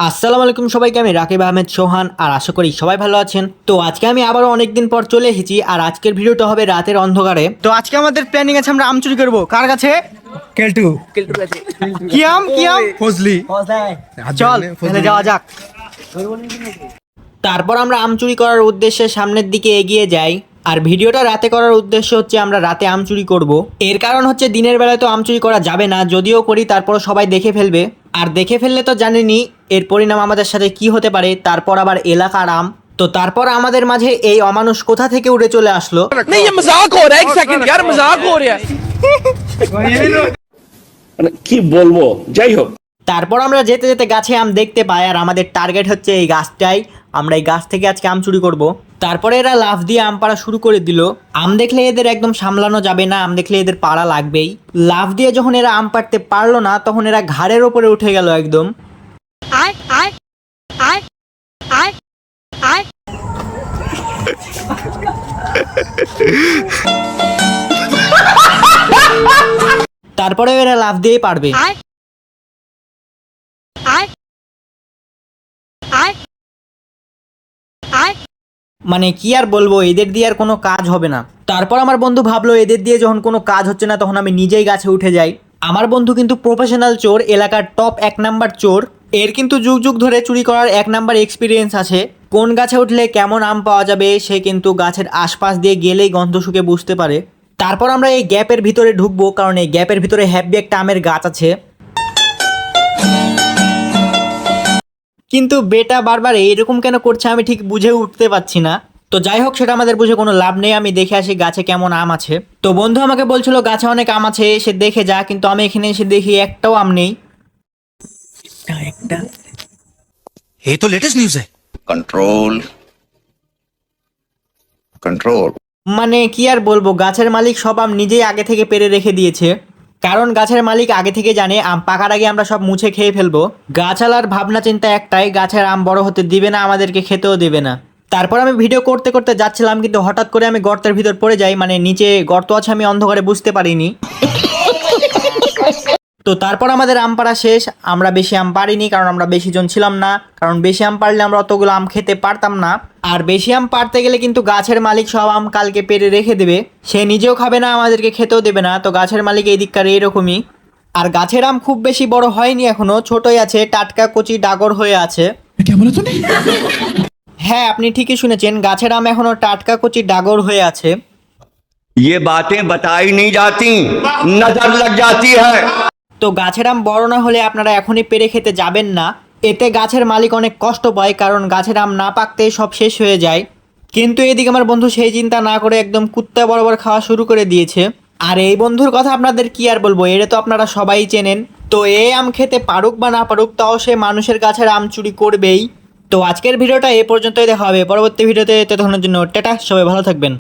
আসসালামু আলাইকুম সবাইকে, আমি রাকিব আহমেদ সোহান আর আশা করি সবাই ভালো আছেন। তো আজকে আমি আবারও অনেকদিন পর চলে এসেছি আর আজকের ভিডিওটা হবে রাতের অন্ধকারে। তো আজকে আমাদের প্ল্যানিং আছে আমরা আম চুরি করবো। কার কাছে? কেলটু কি আম কি আম? ফজলি চল তাহলে যাওয়া যাক। তারপর আমরা আম চুরি করার উদ্দেশ্যে সামনের দিকে এগিয়ে যাই। আর ভিডিওটা রাতে করার উদ্দেশ্য হচ্ছে আমরা রাতে আম চুরি করব। এর কারণ হচ্ছে দিনের বেলায় তো আম চুরি করা যাবে না, যদিও করি তারপর সবাই দেখে ফেলবে। আর দেখে ফেললে তো জানেনই এর পরিণাম আমাদের সাথে কি হতে পারে। তারপর আবার এলাকার আম। তো তারপর আমাদের মাঝে এই অমানুষ কোথা থেকে উড়ে চলে আসলো। नहीं ये मजाक हो रहा है। एक सेकंड यार मजाक हो रहा है। মানে কি বলবো, যাই হোক। তারপর আমরা যেতে যেতে গাছে আম দেখতে পাই আর আমাদের টার্গেট হচ্ছে এই গাছটাই। আমরা এই গাছ থেকে আজকে আম চুরি করব। তারপরে এরা লাফ দিয়ে আম পাড়া শুরু করে দিল। আম দেখলে এদের একদম সামলানো যাবে না, আম দেখলে এদের পাড়া লাগবেই। লাফ দিয়ে যখন এরা আম পাড়তে পারলো না তখন এরা ঘাড়ের ওপরে উঠে গেল একদম। তারপরে এরা লাফ দিয়ে পারবে। মানে কি আর বলবো, এদের দিয়ে আর কোনো কাজ হবে না। তারপর আমার বন্ধু ভাবলো এদের দিয়ে যখন কোনো কাজ হচ্ছে না তখন আমি নিজেই গাছে উঠে যাই। আমার বন্ধু কিন্তু প্রফেশনাল চোর, এলাকার টপ 1 নাম্বার চোর। এর কিন্তু যুগ যুগ ধরে চুরি করার 1 নাম্বার এক্সপিরিয়েন্স আছে। কোন গাছে উঠলে কেমন আম পাওয়া যাবে সে কিন্তু গাছের আশপাশ দিয়ে গেলেই গন্ধ শুকে বুঝতে পারে। তারপর আমরা এই গ্যাপের ভিতরে ঢুকবো, কারণ এই গ্যাপের ভিতরে হ্যাপি একটা আমের গাছ আছে। কিন্তু বেটা বারবার এইরকম কেন করছে আমি ঠিক বুঝে উঠতে পারছি না। তো যাই হোক, সেটা আমাদের বুঝে কোনো লাভ নেই। আমি দেখে আসি গাছে কেমন আম আছে। তো বন্ধু আমাকে বলছিল গাছে অনেক আম আছে, সে দেখে যা। কিন্তু আমি এখানে এসে দেখি একটাও আম নেই। ये तो लेटेस्ट न्यूज़ है। Control control. মানে কি আর বলবো, গাছের মালিক সব আম নিজেই আগে থেকে পেরে রেখে দিয়েছে। কারণ গাছের মালিক আগে থেকে জানে আম পাকার আগে আমরা সব মুছে খেয়ে ফেলবো। গাছালার ভাবনা চিন্তা একটাই, গাছের আম বড় হতে দিবে না, আমাদেরকে খেতেও দেবে না। তারপর আমি ভিডিও করতে করতে যাচ্ছিলাম, কিন্তু হঠাৎ করে আমি গর্তের ভিতর পড়ে যাই। মানে নিচে গর্ত আছে, আমি অন্ধকারে বুঝতে পারিনি। তো তারপর আমাদের আম পাড়া শেষ। আমরা বেশি আম পারিনি কারণ আমরা বেশি জন ছিলাম না। কারণ বেশি আম পারলে আমরা অতগুলো আম খেতে পারতাম না। আর বেশি আম পারতে গেলে কিন্তু গাছের মালিক সব আম কালকে পেরে রেখে দেবে, সে নিজেও খাবে না, আমাদেরকে খেতেও দেবে না। তো গাছের মালিক এই দিককার এরকমই। আর গাছের আম খুব বেশি বড় হয়নি এখনো, ছোটই আছে, টাটকা কচি ডাগর হয়ে আছে। হ্যাঁ, আপনি ঠিকই শুনেছেন, গাছের আম এখনো টাটকা কচি ডাগর হয়ে আছে। ये बातें बताई नहीं जाती, नजर लग जाती है। তো গাছের আম বড় না হলে আপনারা এখনই পেরে খেতে যাবেন না, এতে গাছের মালিক অনেক কষ্ট পায়। কারণ গাছের আম না পাকতেই সব শেষ হয়ে যায়। কিন্তু এদিকে আমার বন্ধু সেই চিন্তা না করে একদম কুত্তা বরাবর খাওয়া শুরু করে দিয়েছে। আর এই বন্ধুর কথা আপনাদের কি আর বলবো, এর তো আপনারা সবাই চেনেন। তো এই আম খেতে পারুক বা না পারুক, তাও সে মানুষের গাছের আম চুরি করবেই। তো আজকের ভিডিওটা এ পর্যন্তই, দেখা হবে পরবর্তী ভিডিওতে। ততক্ষণের জন্য টাটা, সবাই ভালো থাকবেন।